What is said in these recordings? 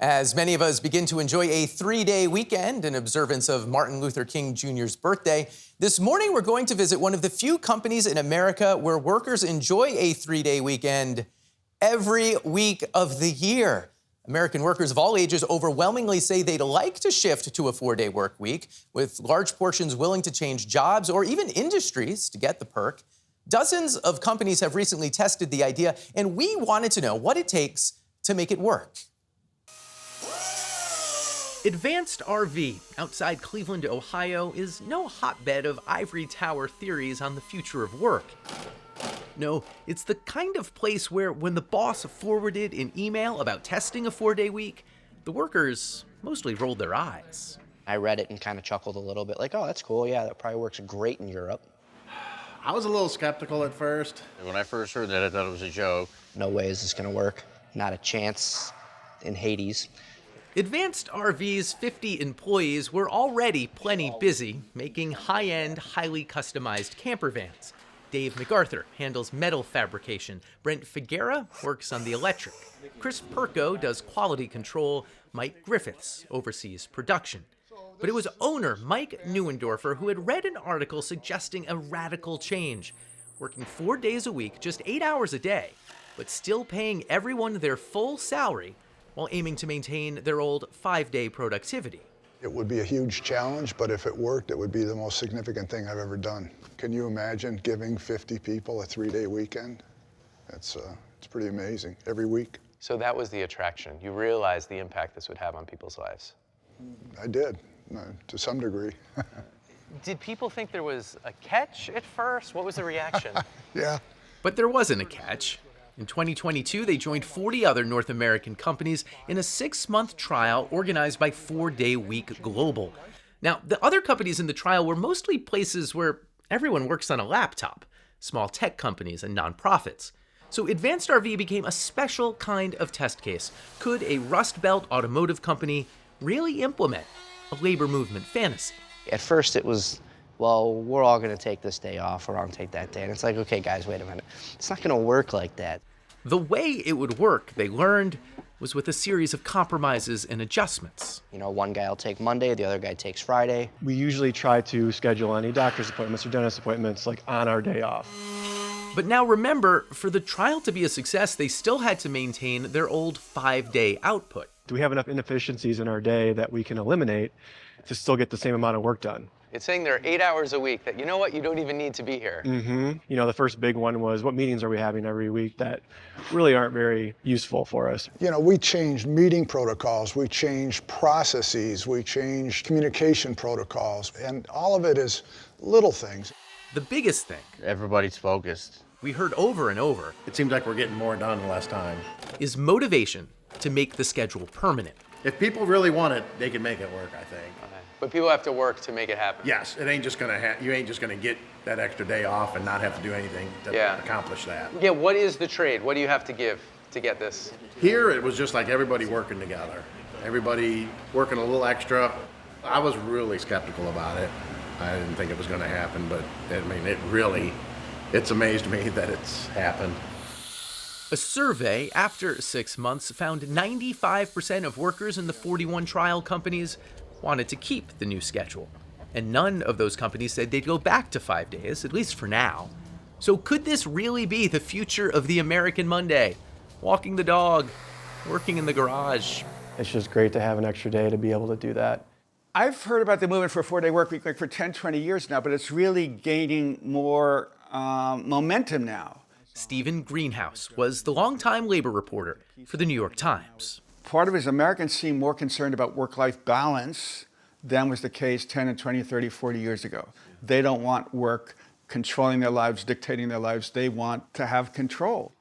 As many of us begin to enjoy a 3-day weekend in observance of Martin Luther King Jr.'s birthday, this morning we're going to visit one of the few companies in America where workers enjoy a 3-day weekend every week of the year. American workers of all ages overwhelmingly say they'd like to shift to a 4-day work week, with large portions willing to change jobs or even industries to get the perk. Dozens of companies have recently tested the idea, and we wanted to know what it takes to make it work. Advanced RV outside Cleveland, Ohio, is no hotbed of ivory tower theories on the future of work. No, it's the kind of place where when the boss forwarded an email about testing a 4-day week, the workers mostly rolled their eyes. I read it and kind of chuckled a little bit, like, oh, that's cool, yeah, that probably works great in Europe. I was a little skeptical at first. When I first heard that, I thought it was a joke. No way is this gonna work. Not a chance in Hades. Advanced RV's 50 employees were already plenty busy making high-end, highly customized camper vans. Dave MacArthur handles metal fabrication. Brent Figuera works on the electric. Chris Perko does quality control. Mike Griffiths oversees production. But it was owner Mike Neuendorfer who had read an article suggesting a radical change, working 4 days a week, just 8 hours a day, but still paying everyone their full salary while aiming to maintain their old 5-day productivity. It would be a huge challenge, but if it worked, it would be the most significant thing I've ever done. Can you imagine giving 50 people a 3-day weekend? It's pretty amazing, every week. So that was the attraction. You realized the impact this would have on people's lives. I did, to some degree. Did people think there was a catch at first? What was the reaction? Yeah. But there wasn't a catch. In 2022, they joined 40 other North American companies in a 6-month trial organized by 4-Day Week Global. Now, the other companies in the trial were mostly places where everyone works on a laptop, small tech companies and nonprofits. So Advanced RV became a special kind of test case. Could a Rust Belt automotive company really implement a labor movement fantasy? At first it was, well, we're all gonna take this day off, we're all gonna take that day. And it's like, okay, guys, wait a minute. It's not gonna work like that. The way it would work, they learned, was with a series of compromises and adjustments. You know, one guy will take Monday, the other guy takes Friday. We usually try to schedule any doctor's appointments or dentist appointments like on our day off. But now remember, for the trial to be a success, they still had to maintain their old 5-day output. Do we have enough inefficiencies in our day that we can eliminate to still get the same amount of work done? It's saying there are 8 hours a week that, you know what, you don't even need to be here. You know, the first big one was what meetings are we having every week that really aren't very useful for us. You know, we changed meeting protocols, we changed processes, we changed communication protocols, and all of it is little things. The biggest thing, Everybody's focused. we heard over and over, It seems like we're getting more done in less time. is motivation to make the schedule permanent. If people really want it, they can make it work, I think. But people have to work to make it happen. Yes, it ain't just gonna you ain't just gonna get that extra day off and not have to do anything to accomplish that. Yeah, what is the trade? What do you have to give to get this? Here, it was just like everybody working together. Everybody working a little extra. I was really skeptical about it. I didn't think it was gonna happen, but I mean, it's amazed me that it's happened. A survey after 6 months found 95% of workers in the 41 trial companies wanted to keep the new schedule. And none of those companies said they'd go back to 5 days, at least for now. So could this really be the future of the American Monday? Walking the dog, working in the garage. It's just great to have an extra day to be able to do that. I've heard about the movement for a 4-day work week like for 10, 20 years now, but it's really gaining more momentum now. Stephen Greenhouse was the longtime labor reporter for the New York Times. Part of it is Americans seem more concerned about work-life balance than was the case 10 and 20, 30, 40 years ago. They don't want work controlling their lives, dictating their lives. They want to have control.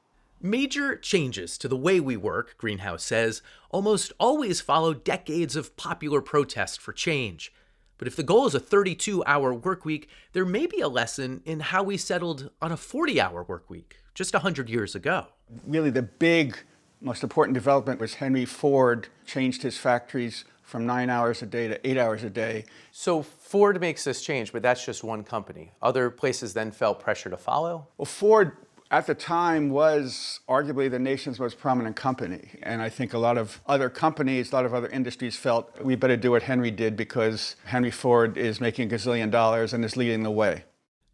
Major changes to the way we work, Greenhouse says, almost always follow decades of popular protest for change. But if the goal is a 32-hour work week, there may be a lesson in how we settled on a 40-hour work week just 100 years ago. Really, the big, most important development was Henry Ford changed his factories from 9 hours a day to 8 hours a day. So Ford makes this change, but that's just one company. Other places then felt pressure to follow? Well, Ford at the time was arguably the nation's most prominent company. And I think a lot of other companies, a lot of other industries felt we better do what Henry did because Henry Ford is making $1 gazillion and is leading the way.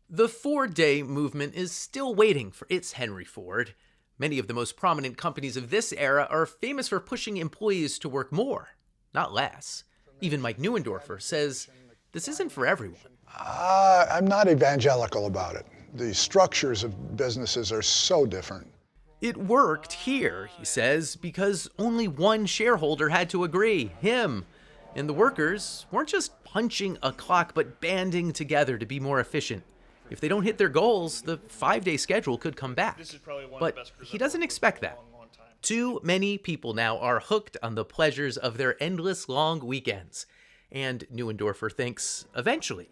The 4-day movement is still waiting for its Henry Ford. Many of the most prominent companies of this era are famous for pushing employees to work more, not less. Even Mike Neuendorfer says this isn't for everyone. I'm not evangelical about it. The structures of businesses are so different. It worked here, he says, because only one shareholder had to agree, him. And the workers weren't just punching a clock, but banding together to be more efficient. If they don't hit their goals, the 5-day schedule could come back. But he doesn't expect that. Too many people now are hooked on the pleasures of their endless long weekends. And Neuendorfer thinks eventually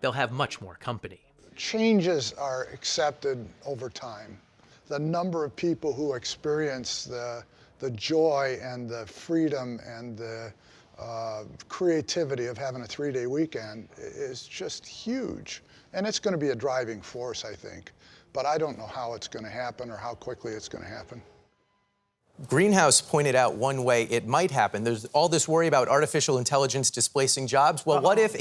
they'll have much more company. Changes are accepted over time. The number of people who experience the joy and the freedom and the creativity of having a 3-day weekend is just huge. And it's going to be a driving force, I think. But I don't know how it's going to happen or how quickly it's going to happen. Greenhouse pointed out one way it might happen. There's all this worry about artificial intelligence displacing jobs. Well, what if,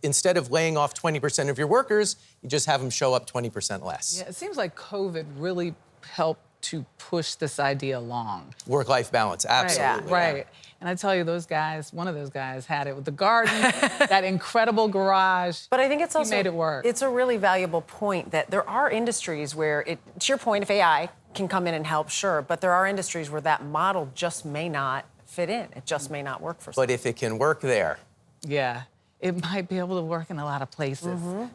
instead of laying off 20% of your workers, you just have them show up 20% less? Yeah, it seems like COVID really helped to push this idea along. Work-life balance, absolutely. Right. And I tell you, those guys, one of those guys had it with the garden, that incredible garage. But I think it's also, he made it work. It's a really valuable point that there are industries where, to your point, if AI can come in and help, sure, but there are industries where that model just may not fit in. It just may not work for some. But if it can work there. Yeah, it might be able to work in a lot of places.